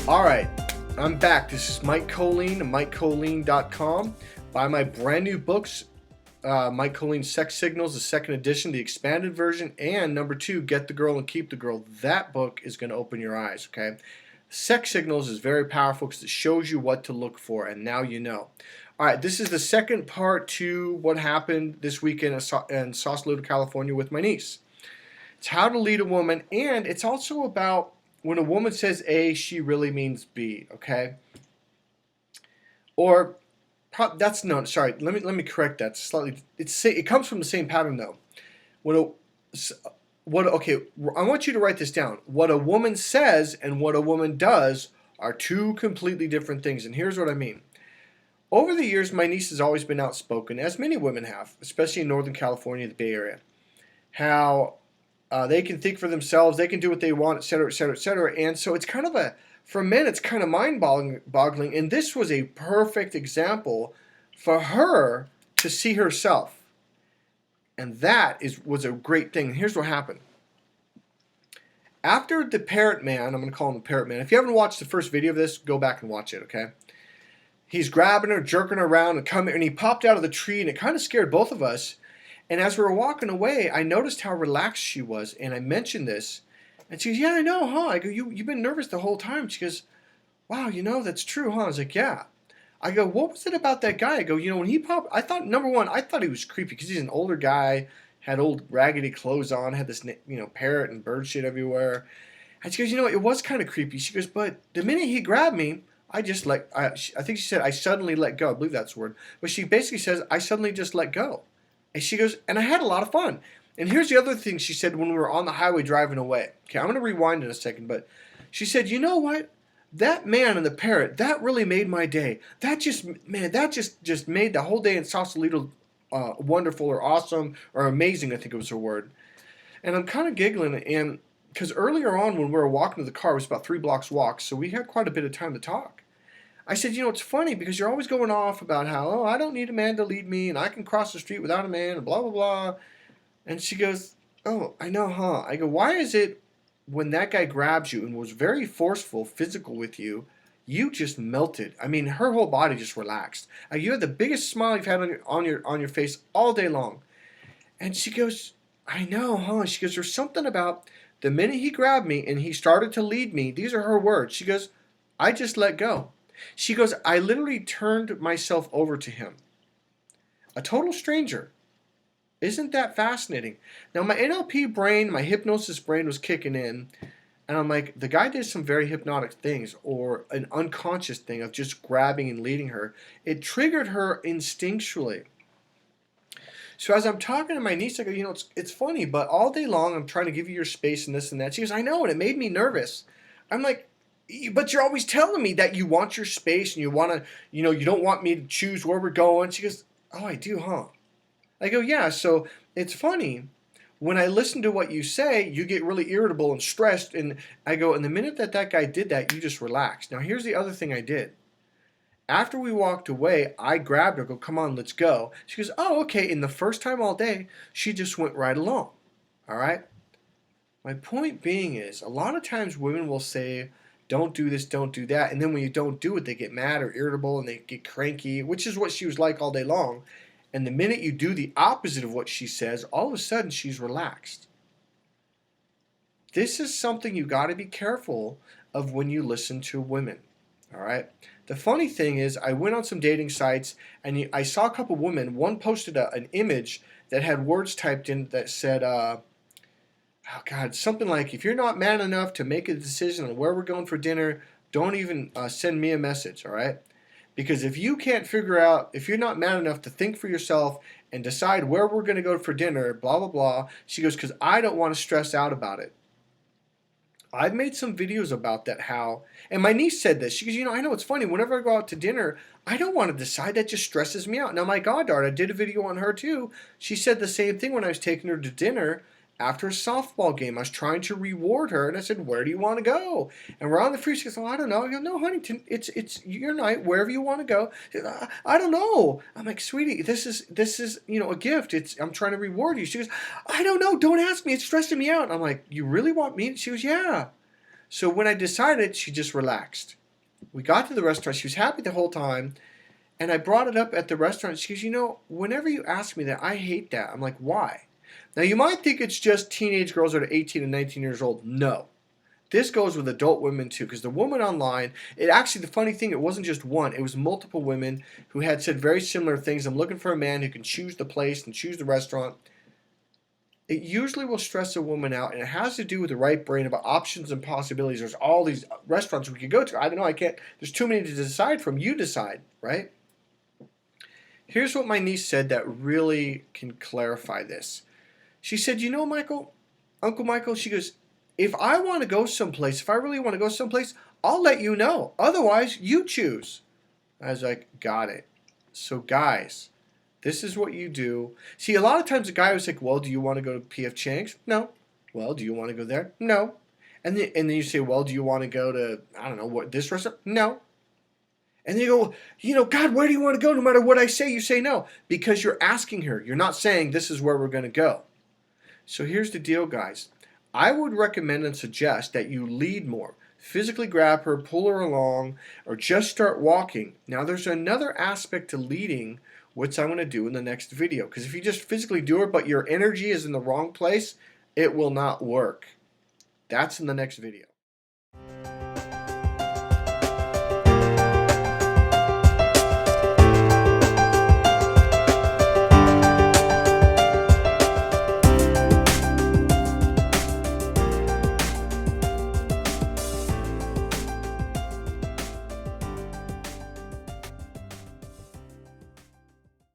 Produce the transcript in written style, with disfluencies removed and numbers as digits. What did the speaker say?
All right, I'm back. This is Mike Kollin of MikeKollin.com. Buy my brand new books, Mike Kollin's Sex Signals, the second edition, the expanded version, and number 2, Get the Girl and Keep the Girl. That book is going to open your eyes, okay? Sex Signals is very powerful because it shows you what to look for, and now you know. All right, this is the second part to what happened this weekend in Sausalito, California with my niece. It's how to lead a woman, and it's also about when a woman says A, she really means B, okay? Or that's no, sorry. Let me correct that slightly. It comes from the same pattern though. Okay, I want you to write this down. What a woman says and what a woman does are two completely different things, and here's what I mean. Over the years, my niece has always been outspoken, as many women have, especially in Northern California, the Bay Area. How they can think for themselves, they can do what they want, etc., etc., etc. And so it's kind of for men, it's kind of mind-boggling. And this was a perfect example for her to see herself. And that was a great thing. And here's what happened. After the parrot man, I'm going to call him the parrot man. If you haven't watched the first video of this, go back and watch it, okay? He's grabbing her, jerking her around, and he popped out of the tree, and it kind of scared both of us. And as we were walking away, I noticed how relaxed she was, and I mentioned this. And she goes, "Yeah, I know, huh?" I go, "You've been nervous the whole time." She goes, "Wow, that's true, huh?" I was like, "Yeah." I go, "What was it about that guy?" I go, when he popped, I thought, number one, I thought he was creepy because he's an older guy, had old raggedy clothes on, had this, parrot and bird shit everywhere. And she goes, "It was kind of creepy." She goes, "But the minute he grabbed me, I think she said, I suddenly let go." I believe that's the word. But she basically says, "I suddenly just let go." And she goes, "And I had a lot of fun." And here's the other thing she said when we were on the highway driving away. Okay, I'm going to rewind in a second, but she said, "You know what? That man and the parrot, that really made my day. That just made the whole day in Sausalito wonderful or awesome or amazing," I think it was her word. And I'm kind of giggling, and because earlier on when we were walking to the car, it was about 3 blocks walk, so we had quite a bit of time to talk. I said, "It's funny because you're always going off about how, oh, I don't need a man to lead me and I can cross the street without a man and blah, blah, blah." And she goes, "Oh, I know, huh?" I go, "Why is it when that guy grabs you and was very forceful, physical with you, you just melted?" I mean, her whole body just relaxed. You had the biggest smile you've had on your face all day long. And she goes, "I know, huh?" She goes, "There's something about the minute he grabbed me and he started to lead me," these are her words. She goes, "I just let go." She goes, "I literally turned myself over to him." A total stranger. Isn't that fascinating? Now, my NLP brain, my hypnosis brain was kicking in, and I'm like, the guy did some very hypnotic things, or an unconscious thing of just grabbing and leading her. It triggered her instinctually. So as I'm talking to my niece, I go, it's funny, but all day long I'm trying to give you your space and this and that. She goes, "I know, and it made me nervous." I'm like, "But you're always telling me that you want your space and you want to, you don't want me to choose where we're going." She goes, "Oh, I do, huh?" I go, "Yeah." So it's funny. When I listen to what you say, you get really irritable and stressed. And I go, and the minute that guy did that, you just relaxed. Now, here's the other thing I did. After we walked away, I grabbed her, go, "Come on, let's go." She goes, "Oh, okay." And the first time all day, she just went right along. All right? My point being is, a lot of times women will say, "Don't do this, don't do that." And then when you don't do it, they get mad or irritable and they get cranky, which is what she was like all day long. And the minute you do the opposite of what she says, all of a sudden she's relaxed. This is something you got to be careful of when you listen to women. All right? The funny thing is, I went on some dating sites and I saw a couple women. One posted an image that had words typed in that said, oh God, something like, "If you're not man enough to make a decision on where we're going for dinner, don't even send me a message," all right? Because if you can't figure out, if you're not man enough to think for yourself and decide where we're going to go for dinner, blah, blah, blah, she goes, "Because I don't want to stress out about it." I've made some videos about that, and my niece said this. She goes, "I know it's funny. Whenever I go out to dinner, I don't want to decide. That just stresses me out." Now, my goddaughter, I did a video on her too. She said the same thing when I was taking her to dinner after a softball game. I was trying to reward her, and I said, "Where do you want to go?" And we're on the freeway. She goes, "Oh, I don't know." I go, "No, honey, it's your night. Wherever you want to go." She goes, I don't know." I'm like, "Sweetie, this is a gift. I'm trying to reward you." She goes, "I don't know. Don't ask me. It's stressing me out." And I'm like, "You really want me?" She goes, "Yeah." So when I decided, she just relaxed. We got to the restaurant. She was happy the whole time. And I brought it up at the restaurant. She goes, you know, whenever you ask me that, I hate that. I'm like, why? Now, you might think it's just teenage girls that are 18 and 19 years old. No. This goes with adult women too, because the woman online, the funny thing, it wasn't just one. It was multiple women who had said very similar things. I'm looking for a man who can choose the place and choose the restaurant. It usually will stress a woman out, and it has to do with the right brain about options and possibilities. There's all these restaurants we could go to. I don't know, I can't, there's too many to decide from. You decide, right? Here's what my niece said that really can clarify this. She said, you know, Michael, Uncle Michael, she goes, if I want to go someplace, if I really want to go someplace, I'll let you know. Otherwise, you choose. I was like, got it. So guys, this is what you do. See, a lot of times a guy was like, well, do you want to go to P.F. Chang's? No. Well, do you want to go there? No. And then you say, well, do you want to go to, I don't know, what, this restaurant? No. And then you go, you know, God, where do you want to go? No matter what I say, you say no. Because you're asking her. You're not saying this is where we're going to go. So here's the deal, guys. I would recommend and suggest that you lead more. Physically grab her, pull her along, or just start walking. Now, there's another aspect to leading, which I'm going to do in the next video. Because if you just physically do it, but your energy is in the wrong place, it will not work. That's in the next video.